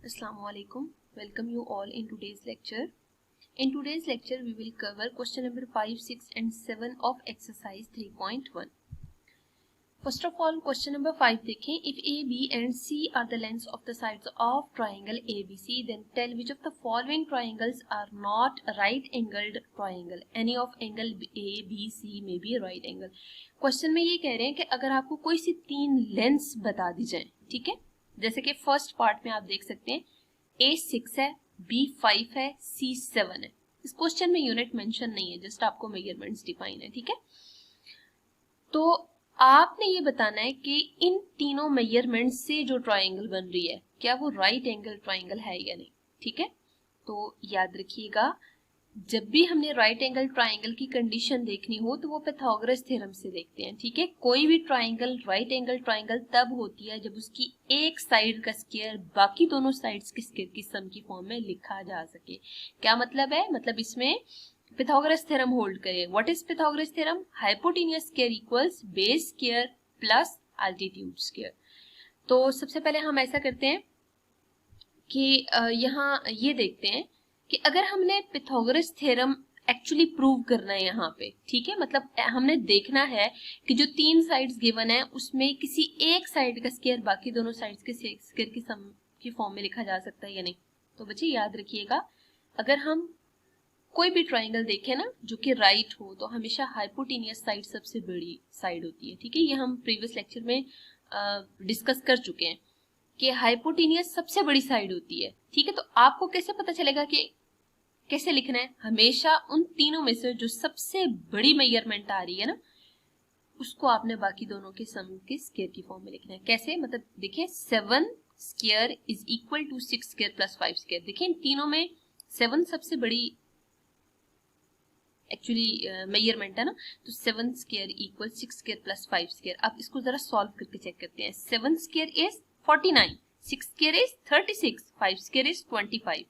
Assalamualaikum. Welcome you all in today's lecture. In today's lecture, we will cover question number 5, 6 and 7 of exercise 3.1. First of all, question number 5 देखें. If A, B and C are the lengths of the sides of triangle ABC, then tell which of the following triangles are not right-angled triangle. Any of angle A, B, C may be right angle. Question में ये कह रहे हैं कि अगर आपको कोई सी तीन लेंथ्स बता दी जाए, ठीक है, जैसे कि फर्स्ट पार्ट में आप देख सकते हैं A 6 है, B 5 है, C 7 है. इस क्वेश्चन में यूनिट मेंशन नहीं है, जस्ट आपको मेजरमेंट्स डिफाइन है, ठीक है. तो आपने ये बताना है कि इन तीनों मेजरमेंट्स से जो ट्राइंगल बन रही है क्या वो राइट एंगल ट्राइंगल है या नहीं, ठीक है. तो याद रखिएगा, जब भी हमने राइट एंगल ट्राइंगल की कंडीशन देखनी हो तो वो पाइथागोरस थ्योरम से देखते हैं, ठीक है. कोई भी ट्राइंगल राइट एंगल ट्राइंगल तब होती है जब उसकी एक साइड का स्क्वायर बाकी दोनों साइड्स के स्क्वायर की सम की फॉर्म में लिखा जा सके. क्या मतलब है? मतलब इसमें पाइथागोरस थ्योरम होल्ड करे. What is Pythagoras theorem? Hypotenuse square equals base square plus altitude square. तो सबसे पहले हम ऐसा करते हैं कि यहाँ ये देखते हैं कि अगर हमने पाइथागोरस थ्योरम एक्चुअली प्रूव करना है यहाँ पे, ठीक है, मतलब हमने देखना है कि जो तीन साइड्स गिवन है उसमें किसी एक साइड का स्क्वायर बाकी दोनों साइड्स के स्क्वायर की सम की फॉर्म में लिखा जा सकता है या नहीं. तो बच्चे याद रखिएगा, अगर हम कोई भी ट्राइंगल देखें ना जो कि राइट हो तो हमेशा हाइपोटेनियस साइड सबसे बड़ी साइड होती है, ठीक है. ये हम प्रीवियस लेक्चर में डिस्कस कर चुके हैं कि हाइपोटेनियस सबसे बड़ी साइड होती है, ठीक है. तो आपको कैसे पता चलेगा कि कैसे लिखना है? हमेशा उन तीनों में से जो सबसे बड़ी मेजरमेंट आ रही है ना उसको आपने बाकी दोनों के सम के स्क्वायर की फॉर्म में लिखना है. कैसे? मतलब देखिए 7 square is equal to 6 square plus 5 square. देखिए इन तीनों में 7 सबसे बड़ी एक्चुअली मेजरमेंट है ना, तो 7 square equal 6 square plus 5 square. अब इसको जरा सॉल्व करके चेक करते हैं. 7 square is 49, 6 square is 36, 5 square is 25.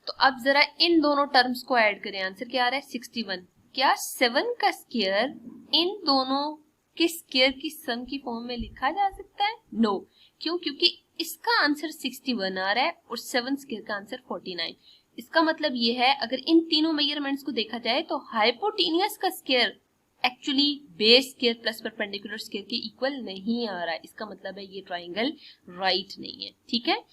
तो अब जरा इन दोनों टर्म्स को ऐड करें. आंसर क्या आ रहा है? 61. क्या 7 का स्क्वायर इन दोनों के स्क्वायर की सम की फॉर्म में लिखा जा सकता है? नो. क्यों? क्योंकि इसका आंसर 61 आ रहा है और 7 स्क्वायर का आंसर 49. इसका मतलब ये है अगर इन तीनों मेजरमेंट्स को देखा जाए तो हाइपोटेनियस का square actually base square plus perpendicular square के इक्वल नहीं आ रहा है. इसका मतलब है ये ट्राइंगल राइट नहीं है, ठीक है.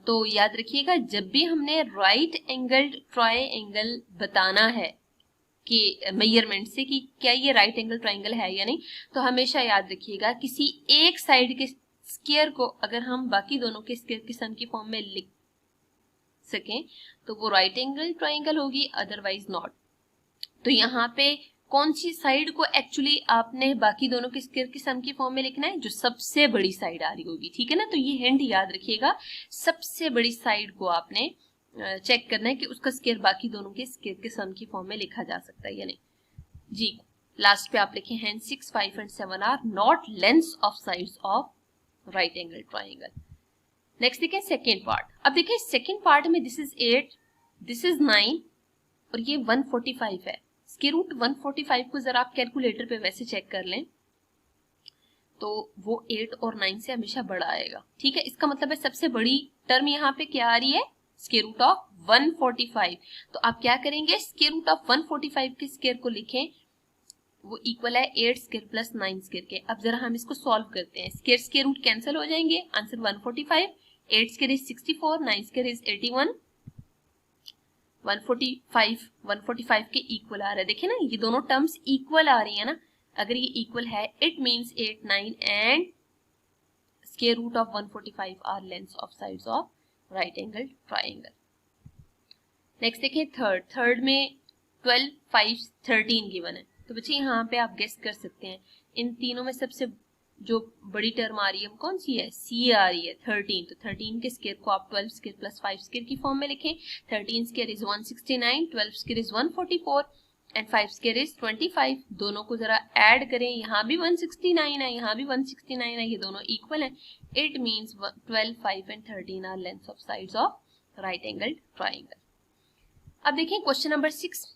तो याद रखिएगा, जब भी हमने राइट एंगल्ड ट्राइंगल बताना है कि मेजरमेंट से कि क्या ये राइट एंगल ट्राइंगल है या नहीं, तो हमेशा याद रखिएगा किसी एक साइड के स्क्वायर को अगर हम बाकी दोनों के स्क्वायर की सम की फॉर्म में लिख सकें तो वो राइट एंगल ट्राइंगल होगी, अदरवाइज नॉट. तो यहाँ पे कौन सी साइड को एक्चुअली आपने बाकी दोनों के स्क्वायर की सम की फॉर्म में लिखना है? जो सबसे बड़ी साइड आ रही होगी, ठीक है ना. तो ये हिंट याद रखिएगा, सबसे बड़ी साइड को आपने चेक करना है कि उसका स्क्वायर बाकी दोनों के स्क्वायर के सम की फॉर्म में लिखा जा सकता है या नहीं. जी लास्ट पे आप लिखे हैं 6, 5 and 7 are not lengths of sides of right angle triangle. Next देखें सेकेंड पार्ट. अब देखिए सेकेंड पार्ट में दिस इज 8, दिस इज 9 और ये 145 है. स्क्वायर रूट 145 को जरा आप कैलकुलेटर पे वैसे चेक कर लें तो वो 8 और 9 से हमेशा बड़ा आएगा, ठीक है. इसका मतलब है सबसे बड़ी टर्म यहाँ पे क्या आ रही है? Square root of 145. तो आप क्या करेंगे? स्क्वायर रूट ऑफ 145 के स्क्वायर को लिखें, वो इक्वल है 8 स्क्वायर प्लस 9 स्क्वायर के. अब जरा हम इसको सॉल्व करते हैं. स्क्वायर रूट कैंसिल हो जाएंगे, answer 145. 8 square is 64, 9 square is 81. 145 के इक्वल आ रहा है. देखिए ना, ये दोनों टर्म्स इक्वल आ रही है ना. अगर ये इक्वल है it means 8, 9 and square root of 145 are lengths of sides of right angle triangle. Next देखिए थर्ड में 12, 5, 13 गिवन है. तो बच्चे यहाँ पे आप गेस कर सकते हैं इन तीनों में सबसे जो बड़ी टर्म आ रही है वो कौन सी है? सी आ रही है, 13. तो 13 के स्क्वायर को आप 12 स्क्वायर प्लस 5 स्क्वायर की फॉर्म में लिखें. 13 square is 169, 12 square is 144 and 5 square is 25. दोनों को जरा ऐड करें, यहाँ भी 169 है, यहाँ भी 169 है, ये दोनों इक्वल है. It means 12, 5 and 13 are lengths of sides of right angle triangle. अब देखिए क्वेश्चन नंबर 6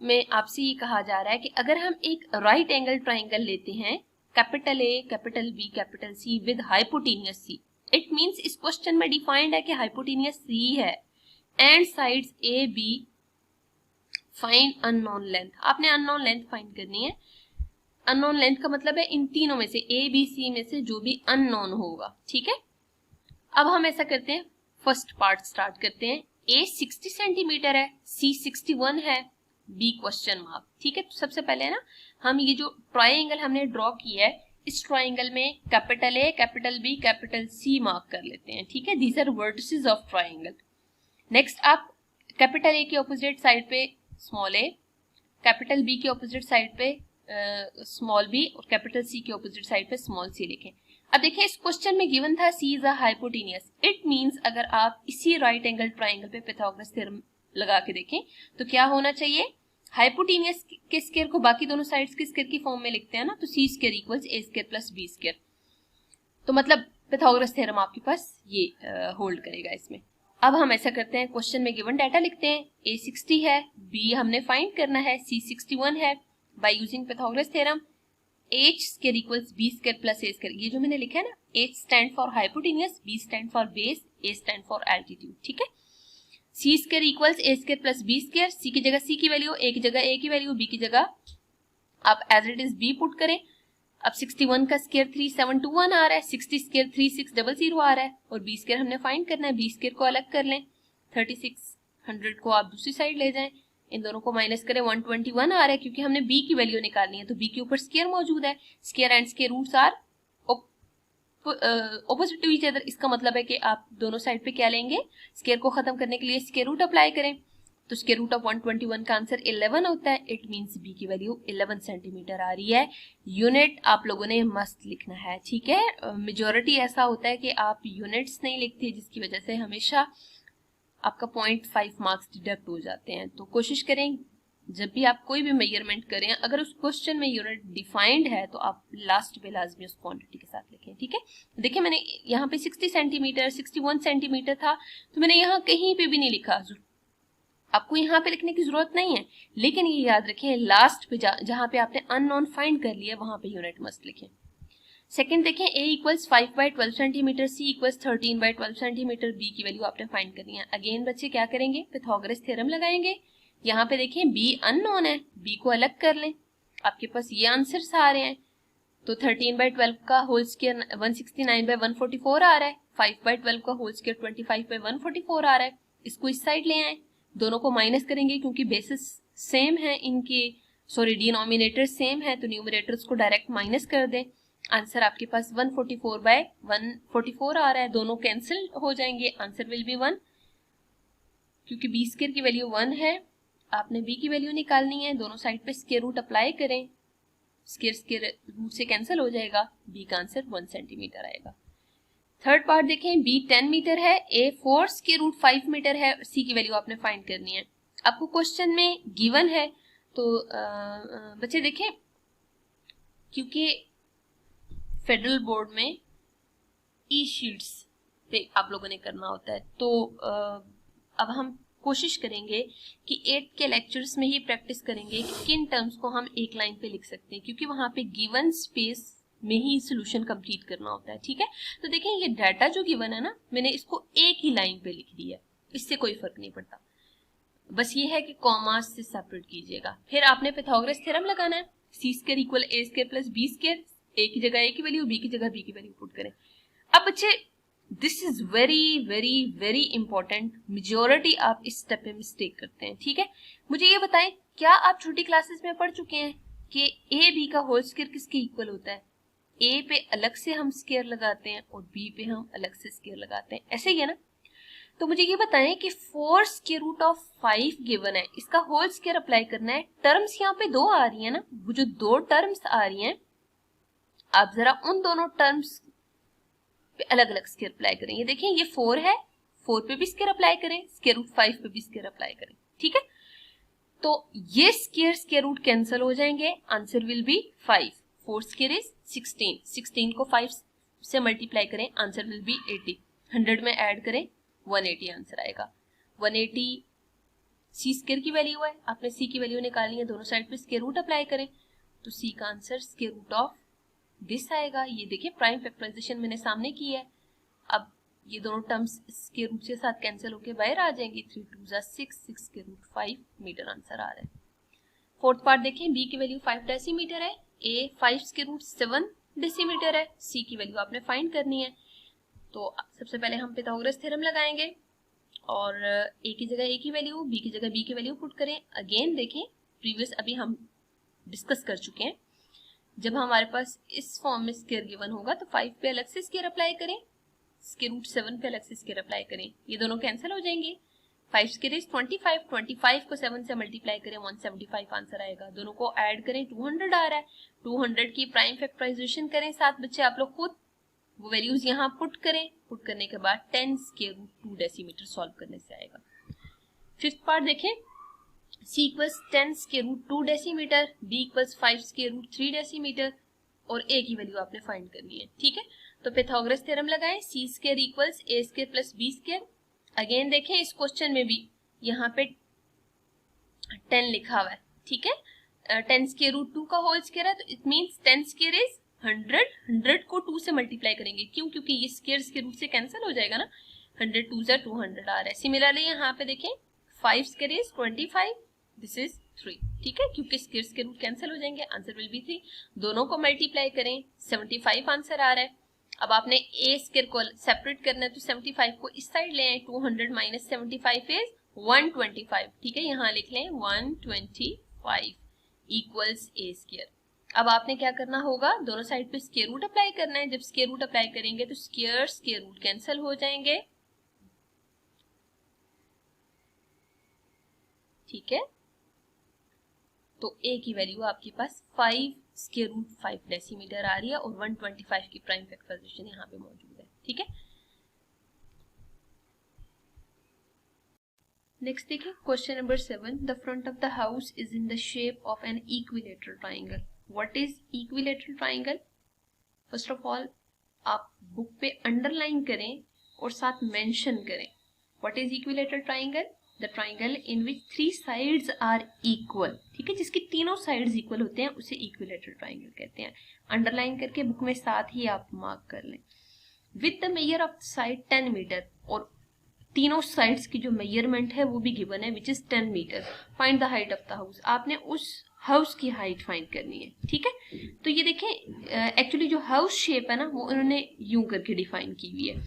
में आपसे ये कहा जा रहा है कि अगर हम एक राइट एंगल ट्राइंगल लेते हैं capital A, capital B, capital C with hypotenuse C it means इस क्वेश्चन में डिफाइंड है कि हाइपोटेनियस सी है and sides A B, find unknown length. आपने अननोन लेंथ फाइंड करनी है। अननोन लेंथ का मतलब है इन तीनों में से ए बी सी में से जो भी अननोन होगा, ठीक है। अब हम ऐसा करते हैं, फर्स्ट पार्ट स्टार्ट करते हैं। ए 60 सेंटीमीटर है, सी 61 है, बी क्वेश्चन मार्क, ठीक है। तो सबसे पहले ना हम ये जो ट्रायंगल हमने ड्रॉ किया है, इस ट्रायंगल में capital A, capital B, capital C mark कर लेते हैं, ठीक है। These are vertices of triangle. Next आप कैपिटल ए के ऑपोजिट साइड पे स्मॉल ए, कैपिटल बी के ऑपोजिट साइड पे स्मॉल बी और कैपिटल सी के ऑपोजिट साइड पे स्मॉल सी लिखें। अब देखिए इस क्वेश्चन में गिवन था C is a hypotenuse. It means अगर आप इसी राइट एंगल ट्रायंगल पे पाइथागोरस थ्योरम लगा के देखें तो क्या होना चाहिए, हाइपोटेनियस के स्क्वायर को बाकी दोनों साइड्स के स्क्वायर की फॉर्म में लिखते हैं ना, तो सी square equals a square plus B square. तो मतलब पाइथागोरस थ्योरम आपके पास ये होल्ड करेगा इसमें। अब हम ऐसा करते हैं, क्वेश्चन में गिवन डाटा लिखते हैं। ए 60 है, बी हमने फाइंड करना है, सी 61 है। By using Pythagoras theorem h square equals b square plus a square, ये जो मैंने लिखा है ना, h stand for hypotenuse, b stand for base, a stand for altitude, ठीक है। c square equals a square plus b square, c की जगह c की वैल्यू, a की जगह a की वैल्यू, b की जगह आप as it is b put करें। अब 61 का स्क्वायर 3721 आ रहा है, 60 स्क्वायर 3600 आ रहा है और b स्क्वायर हमने फाइंड करना है। b स्क्वायर को अलग कर लें, 3600 को आप दूसरी साइड ले जाएं, इन दोनों को माइनस करें, 121 आ रहा है क्योंकि हमने b की वैल्यू निकालनी है, तो b के ऊपर स्क्वायर मौजूद है। Square and square roots are opposite to each other. इसका मतलब है कि आप दोनों साइड पे क्या लेंगे, स्क्वायर को खत्म करने के लिए स्क्वायर रूट अप्लाई करें, तो स्क्वायर रूट ऑफ 121 का आंसर 11 होता है। इट मींस b की वैल्यू 11 सेंटीमीटर आ रही है। यूनिट आप लोगों ने मस्त लिखना है, ठीक है। मेजॉरिटी ऐसा होता है कि आप यूनिट्स नहीं लिखते, जिसकी वजह से हमेशा आपका 0.5 मार्क्स डिडक्ट हो जाते हैं। तो कोशिश करें जब भी आप कोई भी मेजरमेंट करें, अगर उस क्वेश्चन में यूनिट डिफाइंड है तो आप लास्ट पे लाजमी उस क्वांटिटी के साथ लिखें, ठीक है। देखिए मैंने यहाँ पे 60 सेंटीमीटर 61 सेंटीमीटर था, तो मैंने यहाँ कहीं पे भी नहीं लिखा। आपको यहाँ पे लिखने की जरूरत नहीं है, लेकिन ये याद रखें लास्ट पे जहाँ पे आपने अननोन फाइंड कर लिया वहां पे यूनिट मस्ट लिखें। सेकंड देखें, a equals 5/12 centimetre, c equals 13/12 centimetre, b की वैल्यू आपने फाइंड करनी है। अगेन बच्चे क्या करेंगे, पाइथागोरस थ्योरम लगाएंगे। यहाँ पे देखें b अननोन है, b को अलग कर लें, आपके पास ये आंसर्स आ रहे हैं। तो 13/12 का होल स्क्वायर 169/144 आ रहा है, 5/12 का होल स्क्वायर 25/144 आ रहा है। इसको इस साइड ले आए, दोनों को माइनस करेंगे क्योंकि बेसिस सेम है इनके, सॉरी डिनोमिनेटर सेम है, तो न्यूमरेटर्स को डायरेक्ट माइनस कर दें। आंसर आपके पास 144/144 आ रहा है, दोनों कैंसिल हो जाएंगे, आंसर विल बी 1। क्योंकि b स्क्वायर की वैल्यू 1 है, आपने b की वैल्यू निकालनी है, दोनों साइड पे स्क्वायर रूट अप्लाई करें, स्क्वायर रूट से कैंसिल हो जाएगा, b का आंसर 1 सेंटीमीटर आएगा। थर्ड पार्ट देखें, b 10 मीटर है, a 4 स्क्वायर रूट 5 मीटर है, c की वैल्यू आपने फाइंड करनी है। आपको क्वेश्चन में गिवन है, तो बच्चे देखें क्योंकि फेडरल बोर्ड में ई शीट्स पे आप लोगों ने करना होता है, तो अब हम कोशिश करेंगे कि 8 के लेक्चर्स में ही प्रैक्टिस करेंगे कि किन टर्म्स को हम एक लाइन पे लिख सकते हैं, क्योंकि वहां पे गिवन स्पेस में ही सोल्यूशन कंप्लीट करना होता है, ठीक है। तो देखें ये डाटा जो गिवन है ना, मैंने इसको एक ही लाइन पे लिख दिया है, इससे कोई फर्क नहीं पड़ता, बस ये है कि कॉमास से सेपरेट कीजिएगा। फिर आपने पाइथागोरस थ्योरम लगाना है, सी स्क्वायर इक्वल ए स्क्वायर प्लस बी स्क्वायर, ए की जगह ए की वैल्यू, बी की जगह बी की वैल्यू पुट करें। अब बच्चे this is very very very important, majority आप इस स्टेप पे मिस्टेक करते हैं, ठीक है। मुझे ये बताएं, क्या आप छोटी क्लासेस में पढ़ चुके हैं कि ए बी का होल स्क्वायर किसके इक्वल होता है? ए पे अलग से हम स्क्वायर लगाते हैं और बी पे हम अलग से स्क्वायर लगाते हैं, ऐसे ही है ना। तो मुझे ये बताएं कि 4 स्क्वायर रूट ऑफ 5 गिवन है, इसका होल स्क्वायर अप्लाई करना है। टर्म्स यहाँ पे दो आ रही है ना, वो जो दो टर्म्स आ रही हैं, आप जरा उन दोनों टर्म्स पे अलग अलग स्क्वायर अप्लाई करें। ये देखें ये 4 है, 4 पे भी स्क्वायर अप्लाई करें, स्क्वायर रूट 5 पे भी स्क्वायर अप्लाई करें, ठीक है। तो ये स्क्वायर रूट कैंसिल हो जाएंगे, answer will be 5। 4 square is 16, 16 को 5 से मल्टीप्लाई करें, आंसर विल बी 80। 100 में ऐड करें 180 आंसर आएगा। 180 सी स्क्वायर की वैल्यू है, आपने सी की वैल्यू निकालनी है, दोनों साइड पे स्क्वायर रूट अप्लाई करें, तो सी का answer square root of this आएगा। ये देखिए प्राइम फैक्टराइजेशन मैंने सामने की है। अब ये दोनों टर्म्स इसके रूट के साथ कैंसिल होके बाहर आ जाएंगी। 3 2 जा 6, 6 के रूट 5 मीटर आंसर आ रहा है। फोर्थ पार्ट देखें, बी की वैल्यू 5 डेसीमीटर है, ए 5 के रूट 7 डेसीमीटर है, सी की वैल्यू आपने फाइंड करनी है। तो सबसे पहले हम पाइथागोरस थ्योरम लगाएंगे और ए की जगह ए की वैल्यू, बी की जगह बी की वैल्यू पुट करें। अगेन देखें, प्रीवियस अभी हम डिस्कस कर चुके हैं, जब हमारे पास इस फॉर्म में स्क्वायर गिवन होगा तो 5 पे अलग से स्क्वायर अप्लाई करें, स्क्वायर रूट 7 पे अलग से स्क्वायर अप्लाई करें, ये दोनों कैंसिल हो जाएंगे। 5 स्क्वायर इज 25, 25 को 7 से मल्टीप्लाई करें 175 आंसर आएगा। दोनों को ऐड करें 200 आ रहा है, 200 की प्राइम फैक्टराइजेशन करें। 7 बच्चे आप लोग खुद वो वैल्यूज यहाँ पुट करें, पुट करने के बाद 10 स्क्वायर रूट 2 डेसीमीटर सॉल्व करने से आएगा। फिफ्थ पार्ट देखें, C equals 10 square root 2 decimetre, B equals 5 square root 3 decimetre और A की वैल्यू आपने फाइंड करनी है। ठीक है, तो पाइथागोरस थ्योरम लगाएं, C square equals A square plus B square. Again देखें, इस क्वेश्चन में भी यहाँ पे 10 लिखा हुआ है। ठीक है, 10 स्क्वायर रूट 2 का होल स्क्वायर है, तो इट मींस 10 स्क्वायर इज 100, 100 को 2 से मल्टीप्लाई करेंगे। क्यों? क्योंकि ये स्क्वायर रूट से कैंसिल हो जाएगा ना, 100 2 जा 200 आ रहा है। सिमिलरली यहाँ पे देखें, 5 स्क्वायर इज 25, दिस इज 3। ठीक है, क्योंकि स्क्वायर के रूट कैंसिल हो जाएंगे, आंसर विल बी 3। दोनों को मल्टीप्लाई करें, 75 आंसर आ रहा है। अब आपने ए स्क्वायर को सेपरेट करना है, तो 75 को इस साइड ले आए, 200 माइनस 75 इज 125। ठीक है, यहाँ लिख लें 125 इक्वल्स ए स्क्वायर। अब आपने क्या करना होगा, दोनों साइड पे स्क्वायर रूट अप्लाई करना है। जब स्क्वायर रूट अप्लाई करेंगे तो स्क्वायर रूट कैंसिल हो जाएंगे। ठीक है, तो ए की वैल्यू आपके पास 5 स्क्वायर रूट 5 डेसीमीटर आ रही है और 125 की प्राइम फैक्टराइजेशन यहाँ पे मौजूद है। ठीक है, नेक्स्ट देखिए, question number 7, the front of the house is in the shape of an equilateral triangle. What is equilateral triangle? First of all आप बुक पे अंडरलाइन करें और साथ मेंशन करें, what is equilateral triangle? The triangle in which 3 sides are equal. ठीक है, जिसकी तीनों साइड्स इक्वल होते हैं उसे इक्विलेटरल ट्राइंगल कहते हैं। अंडरलाइन करके बुक में साथ ही आप मार्क कर लें। With the measure of side 10 metre, और तीनों साइड्स की जो मेजरमेंट है वो भी गिवन है, which is 10 metre. Find the height of the house, आपने उस हाउस की हाइट फाइंड करनी है। ठीक है, तो ये देखें, एक्चुअली जो हाउस शेप है ना वो उन्होंने यूं करके डिफाइन की हुई है।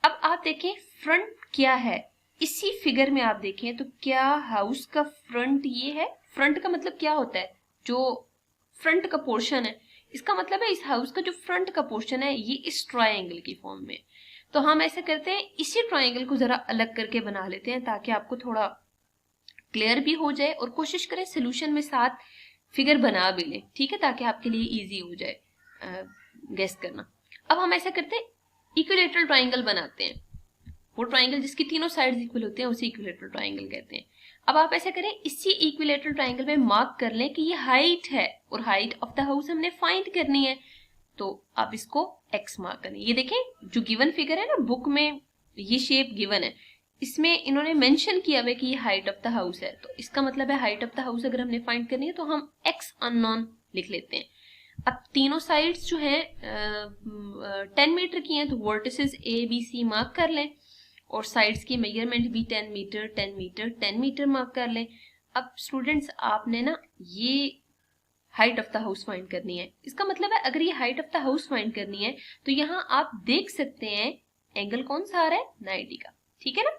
अब आप देखें फ्रंट क्या है, इसी फिगर में आप देखें तो क्या हाउस का फ्रंट ये है। फ्रंट का मतलब क्या होता है, जो फ्रंट का पोर्शन है, इसका मतलब है इस हाउस का जो फ्रंट का पोर्शन है ये इस ट्रायंगल की फॉर्म में। तो हम ऐसे करते हैं, इसी ट्रायंगल को जरा अलग करके बना लेते हैं ताकि आपको थोड़ा क्लियर भी हो जाए, और कोशिश करें सोल्यूशन में साथ फिगर बना भी लें। ठीक है, ताकि आपके लिए इजी हो जाए गेस करना। अब हम ऐसा करते हैं, इक्विलेटरल ट्राइंगल बनाते हैं। वो ट्राइंगल जिसकी तीनों साइड्स इक्वल होते हैं उसे इक्विलेटरल ट्राइंगल कहते हैं। अब आप ऐसा करें, इसी इक्विलेटरल ट्राइंगल में मार्क कर लें कि ये हाइट है और हाइट ऑफ द हाउस हमने फाइंड करनी है, तो आप इसको एक्स मार्क करें। ये देखें, जो गिवन फिगर है ना बुक में, ये शेप गिवन है, इसमें इन्होंने मेंशन किया हुआ है कि ये हाइट ऑफ द हाउस है, तो इसका मतलब है हाइट ऑफ द हाउस अगर हमने फाइंड करनी है तो हम एक्स अननोन लिख लेते हैं। अब तीनों साइड्स जो हैं 10 मीटर की हैं, तो vertices A B C mark कर लें और साइड्स की मेजरमेंट भी 10 मीटर 10 मीटर 10 मीटर मार्क कर लें। अब स्टूडेंट्स आपने ना ये height of the house find करनी है। इसका मतलब है अगर ये height of the house find करनी है तो यहाँ आप देख सकते हैं एंगल कौन सा आ रहा है, 90 का। ठीक है ना,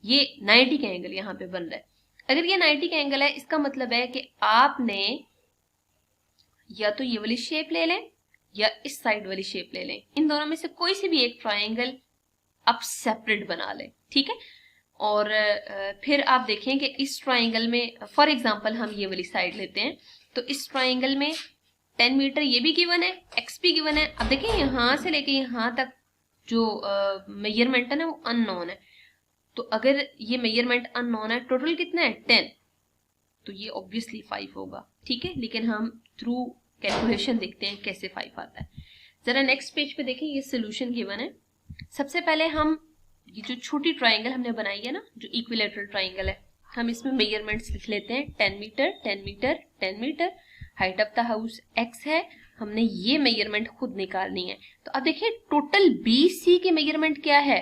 ये 90 का एंगल यहाँ पे बन रहा है। अगर ये 90 का एंगल है, इसका मतलब है कि आपने या तो ये वाली शेप ले लें या इस साइड वाली शेप ले लें, इन दोनों में से कोई सी भी एक ट्राइंगल आप सेपरेट बना लें। ठीक है, और फिर आप देखें कि इस ट्राइंगल में, फॉर एग्जांपल हम ये वाली साइड लेते हैं, तो इस ट्राइंगल में 10 मीटर ये भी गिवन है, एक्स भी गिवन है। अब देखिए यहाँ से लेके यहाँ तक जो मेजरमेंट है ना वो अननोन है, तो अगर ये मेजरमेंट अननोन है, टोटल कितना है 10, तो ये ऑब्वियसली 5 होगा। ठीक है, लेकिन हम थ्रू कैलकुलेशन देखते हैं कैसे 5 आता है। जरा नेक्स्ट पेज पे देखें, ये सोल्यूशन गिवन है। सबसे पहले हम ये जो छोटी ट्राइंगल हमने बनाई है ना, जो इक्विलेटरल ट्राइंगल है, हम इसमें मेजरमेंट्स लिख लेते हैं। 10 metre 10 metre 10 metre, height of the house x है, हमने ये मेजरमेंट खुद निकालनी है। तो अब देखिए टोटल BC की मेजरमेंट क्या है,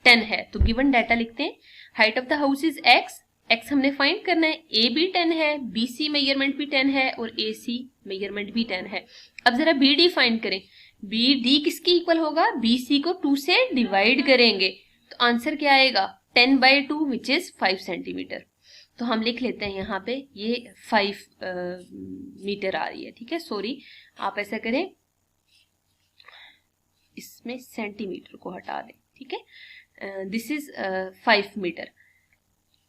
10 है, तो गिवन डाटा लिखते हैं। Height of the house is x, x हमने फाइंड करना है। a भी 10 है, bc मेजरमेंट भी 10 है और ac मेजरमेंट भी 10 है। अब जरा bd फाइंड करें। bd किसके इक्वल होगा? bc को 2 से डिवाइड करेंगे तो आंसर क्या आएगा? 10/2 विच इज 5 सेंटीमीटर। तो हम लिख लेते हैं यहाँ पे ये 5 मीटर आ रही है, ठीक है। सॉरी, आप ऐसा करें, इसमें सेंटीमीटर को हटा दें, ठीक है। This is 5 metre.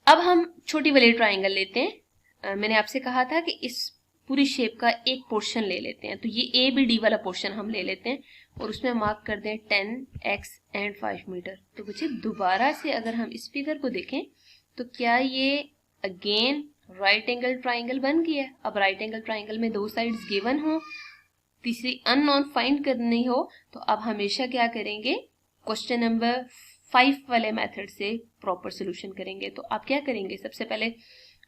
अब हम छोटी वाली ट्राइंगल लेते हैं। मैंने आपसे कहा था कि इस पूरी शेप का एक पोर्शन ले लेते हैं, तो ये ए बी डी वाला पोर्शन हम ले लेते हैं और उसमें मार्क कर दें 10x एंड 5 मीटर। तो बच्चे दोबारा से अगर हम इस फिगर को देखें तो क्या ये अगेन राइट एंगल ट्राइंगल बन गया है। अब राइट एंगल ट्राइंगल में 2 साइड्स गिवन हो, तीसरी अननोन फाइंड करनी हो, तो अब हमेशा क्या करेंगे? क्वेश्चन नंबर 5 वाले मेथड से प्रॉपर सोल्यूशन करेंगे। तो आप क्या करेंगे? सबसे पहले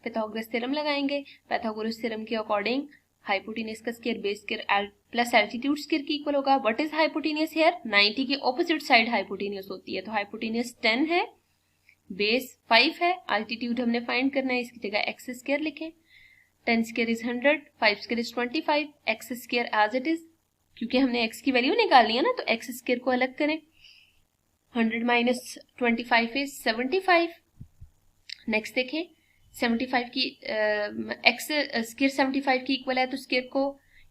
पाइथागोरस थ्योरम लगाएंगे। पाइथागोरस थ्योरम के अकॉर्डिंग हाइपोटेन्यूज का square base square plus altitude square के इक्वल होगा। What is hypotenuse here? 90 के ऑपोजिट साइड हाइपोटेन्यूज होती है, तो हाइपोटेन्यूज 10 है, बेस 5 है, एल्टीट्यूड हमने फाइंड करना है, इसकी जगह एक्स स्क्वायर लिखें। 10 square is 100, 5 square is 25, x square as it is, क्योंकि हमने एक्स की वैल्यू निकालनी है ना, तो एक्स स्क्वायर को अलग करें। 100 माइनस 25 इज 75। नेक्स्ट देखें, 75 की एक्स स्क्वायर 75 की इक्वल है, तो स्क्वायर को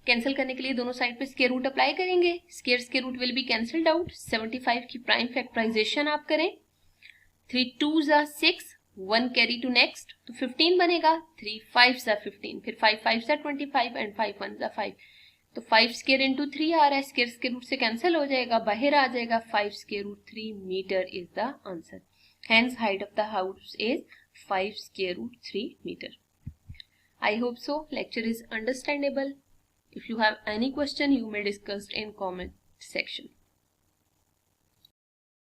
कैंसिल करने के लिए दोनों साइड पे स्क्वायर रूट अप्लाई करेंगे। Square root will be cancelled out. 75 की प्राइम फैक्टराइजेशन आप करें। 3 2s are 6, 1 carry to next, तो 15 बनेगा। 3 5s are 15, फिर 5 5s are 25 and 5 1s are 5, तो 5 स्क्वायर इंटू 3 आ रहा है, स्क्वायर रूट से कैंसिल हो जाएगा, बाहर आ जाएगा 5 square root 3 metre is the answer. Hence height of the house is 5 square root 3 meter. I hope so. Lecture is understandable. If you have any question, you may discuss in comment section.